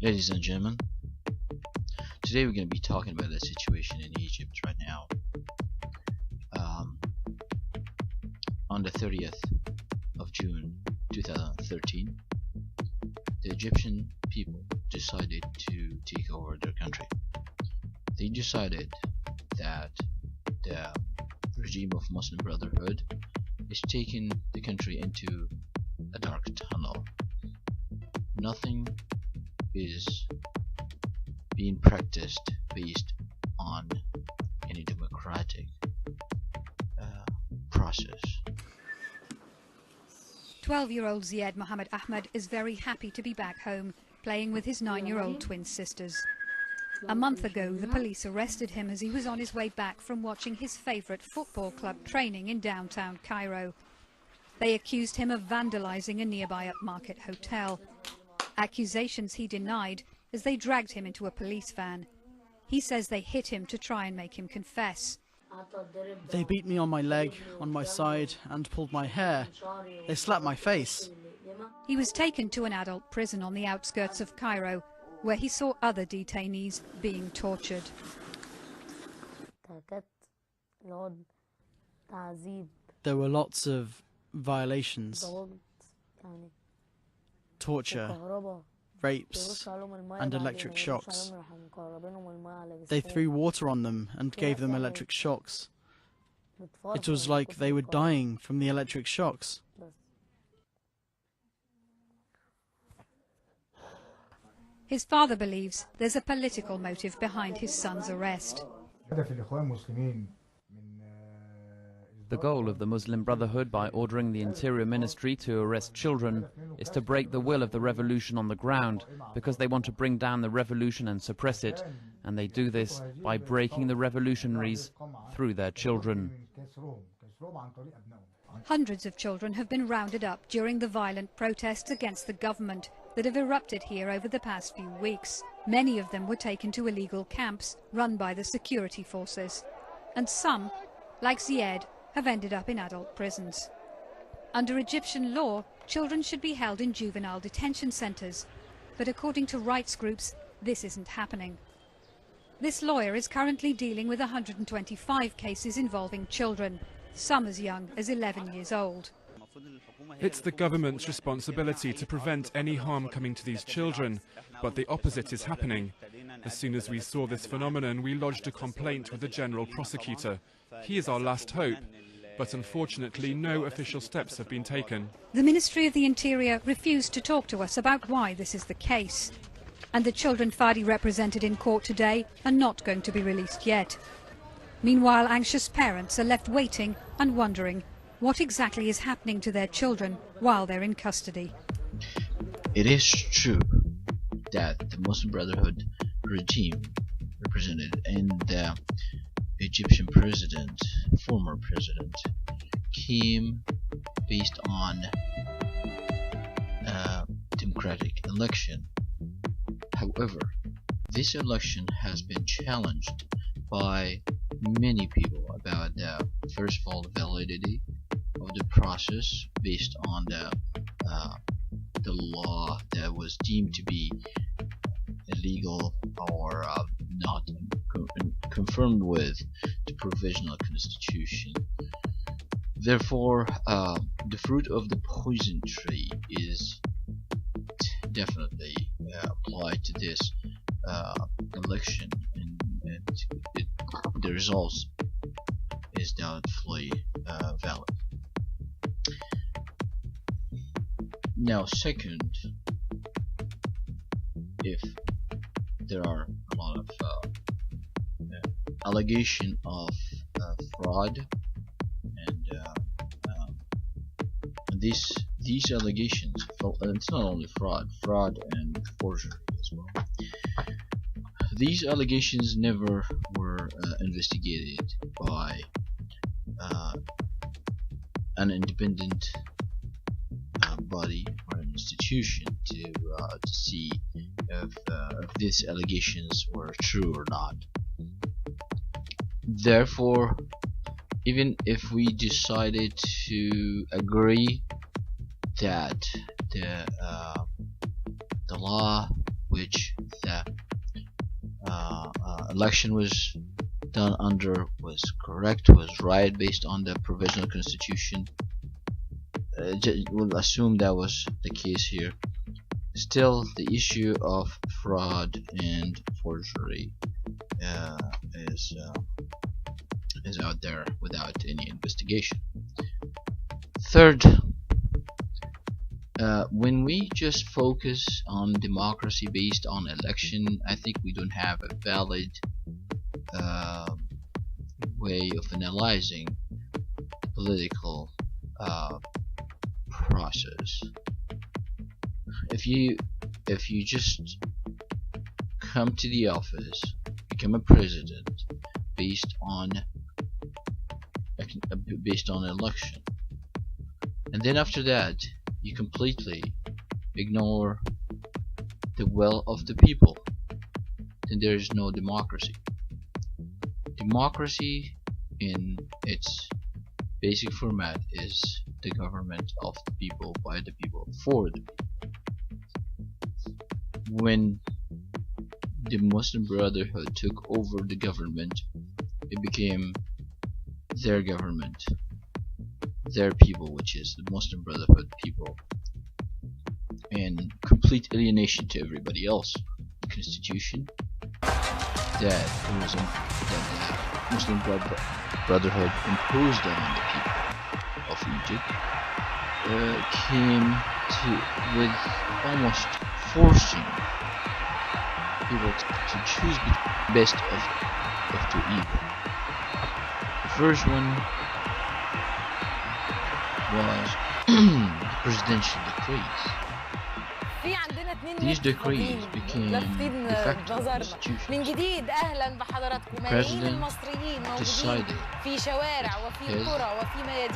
Ladies and gentlemen, today we're going to be talking about the situation in Egypt right now. On the 30th of June 2013, the Egyptian people decided to take over their country. They decided that the regime of Muslim Brotherhood is taking the country into a dark tunnel. Nothing is being practiced based on any democratic process. 12-year-old Ziad Mohammed Ahmed is very happy to be back home, playing with his 9-year-old twin sisters. A month ago, the police arrested him as he was on his way back from watching his favourite football club training in downtown Cairo. They accused him of vandalising a nearby upmarket hotel. Accusations he denied as they dragged him into a police van. He says they hit him to try and make him confess. They beat me on my leg, on my side, and pulled my hair. They slapped my face. He was taken to an adult prison on the outskirts of Cairo, where he saw other detainees being tortured. There were lots of violations, torture, rapes, and electric shocks. They threw water on them and gave them electric shocks. It was like they were dying from the electric shocks. His father believes there's a political motive behind his son's arrest. The goal of the Muslim Brotherhood, by ordering the Interior Ministry to arrest children, is to break the will of the revolution on the ground, because they want to bring down the revolution and suppress it, and they do this by breaking the revolutionaries through their children. Hundreds of children have been rounded up during the violent protests against the government that have erupted here over the past few weeks. Many of them were taken to illegal camps run by the security forces, and some, like Ziad, have ended up in adult prisons. Under Egyptian law, children should be held in juvenile detention centres, but according to rights groups, this isn't happening. This lawyer is currently dealing with 125 cases involving children, some as young as 11 years old. It's the government's responsibility to prevent any harm coming to these children, but the opposite is happening. As soon as we saw this phenomenon, we lodged a complaint with the General Prosecutor. He is our last hope, but unfortunately no official steps have been taken. The Ministry of the Interior refused to talk to us about why this is the case. And the children Fadi represented in court today are not going to be released yet. Meanwhile, anxious parents are left waiting and wondering what exactly is happening to their children while they're in custody. It is true that the Muslim Brotherhood regime represented in the Egyptian president, former president, came based on a democratic election. However, this election has been challenged by many people about the, first of all, the validity of the process based on the law that was deemed to be illegal or not confirmed with the provisional constitution. Therefore, the fruit of the poison tree is definitely applied to this election, and the results is doubtfully valid. Now, second, if there are a lot of allegation of fraud, and these allegations, it's not only fraud and forgery as well. These allegations never were investigated by an independent body or an institution to see if these allegations were true or not. Therefore, even if we decided to agree that the law which the election was done under was correct, was right, based on the provisional constitution. We'll assume that was the case here. Still, the issue of fraud and forgery is out there without any investigation. Third, when we just focus on democracy based on election, I think we don't have a valid way of analyzing the political process. If you just come to the office, become a president based on election, and then after that you completely ignore the will of the people, then there is no democracy. Democracy in its basic format is the government of the people, by the people, for the people. When the Muslim Brotherhood took over the government, it became their government, their people, which is the Muslim Brotherhood people, and complete alienation to everybody else. The constitution that the Muslim Brotherhood imposed on the people of Egypt came to with almost forcing people to choose the best of two evil. The first one was the presidential decrees. These decrees became de facto constitutions. The president decided that his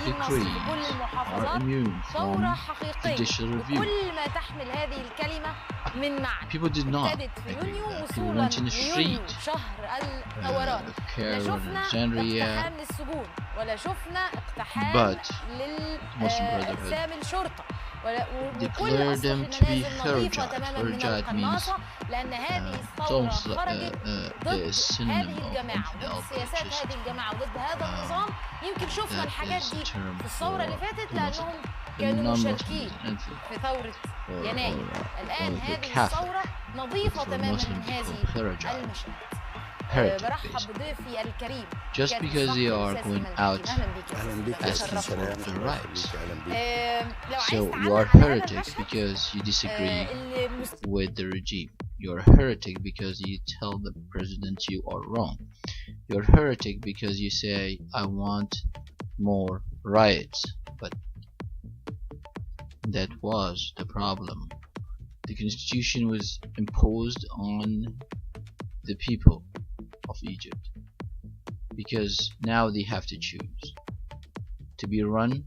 decrees are immune from judicial review. People did not agree with that. People went in the street of Cairo and Alexandria, but the Muslim Brotherhood declared them to be kharajat. Kharajat means it's almost a synonym of infidel, which is that is the term for the non-Muslim infidel, or the kafir, for Muslims called kharajat. Heretic, basically. Just because they are going out asking for their rights. So you are heretic because you disagree with the regime. You are heretic because you tell the president you are wrong. You are heretic because you say, I want more rights. But that was the problem. The constitution was imposed on the people of Egypt, because now they have to choose to be run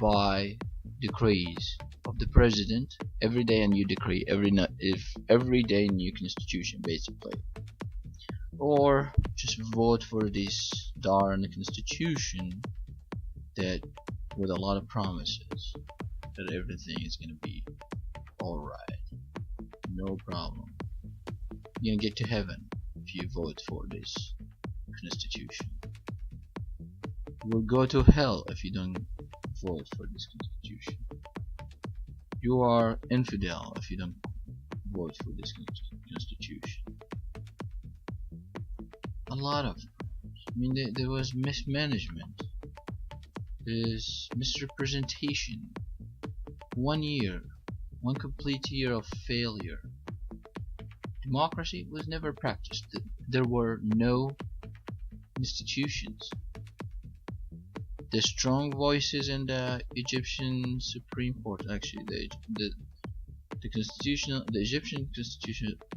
by decrees of the president. Every day a new decree, every day a new constitution basically, or just vote for this darn constitution that with a lot of promises that everything is gonna be alright, no problem, you're gonna get to heaven if you vote for this constitution. You will go to hell if you don't vote for this constitution. You are infidel if you don't vote for this constitution. A lot of problems. I mean, there was mismanagement, there's misrepresentation. 1 year, one complete year of failure. Democracy was never practiced. There were no institutions. The strong voices in the Egyptian Supreme Court, actually the Egyptian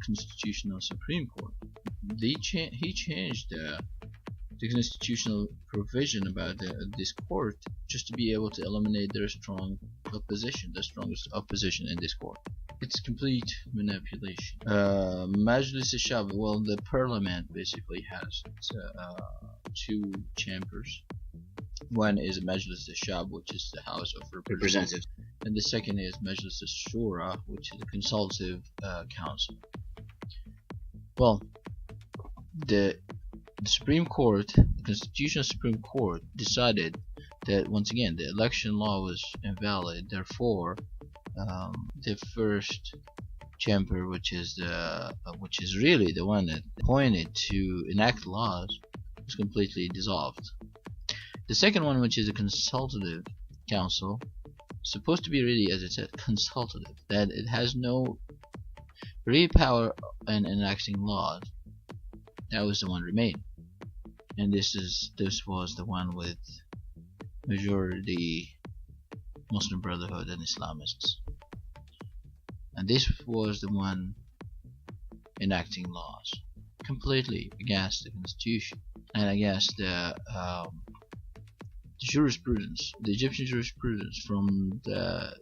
Constitutional Supreme Court, he changed the constitutional provision about this court just to be able to eliminate their strong opposition, the strongest opposition in this court. It's complete manipulation. Majlis al-Shab, well, the parliament basically has two chambers. One is Majlis al-Shab, which is the House of Representatives, and the second is Majlis al-Shura, which is the Consultative Council. Well, the Supreme Court, the Constitutional Supreme Court, decided that once again the election law was invalid. Therefore, the first chamber, which is really the one that appointed to enact laws, was completely dissolved. The second one, which is a consultative council, supposed to be really, as it said, consultative, that it has no real power in enacting laws. That was the one remained, and this was the one with majority Muslim Brotherhood and Islamists, and this was the one enacting laws completely against the constitution and against the jurisprudence, the Egyptian jurisprudence from the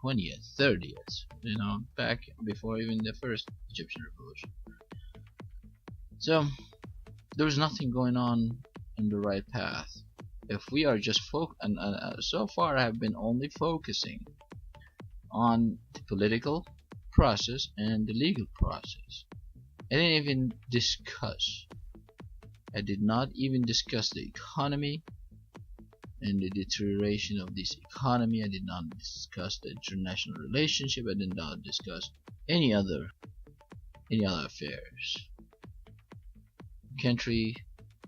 20th, 30th, back before even the first Egyptian revolution. So there was nothing going on in the right path. If we are just so far I have been only focusing on the political process and the legal process. I did not even discuss the economy and the deterioration of this economy. I did not discuss the international relationship. I did not discuss any other affairs. The country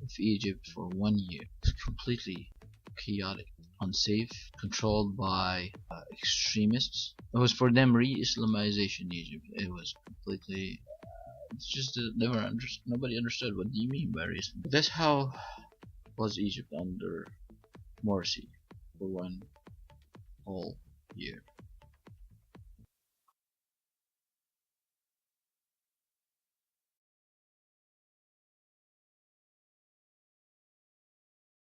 of Egypt for 1 year was completely chaotic, unsafe, controlled by extremists. It was for them re-Islamization Egypt. It was completely it's just nobody understood what do you mean by re-Islam. That's how was Egypt under Morsi for 1 whole year.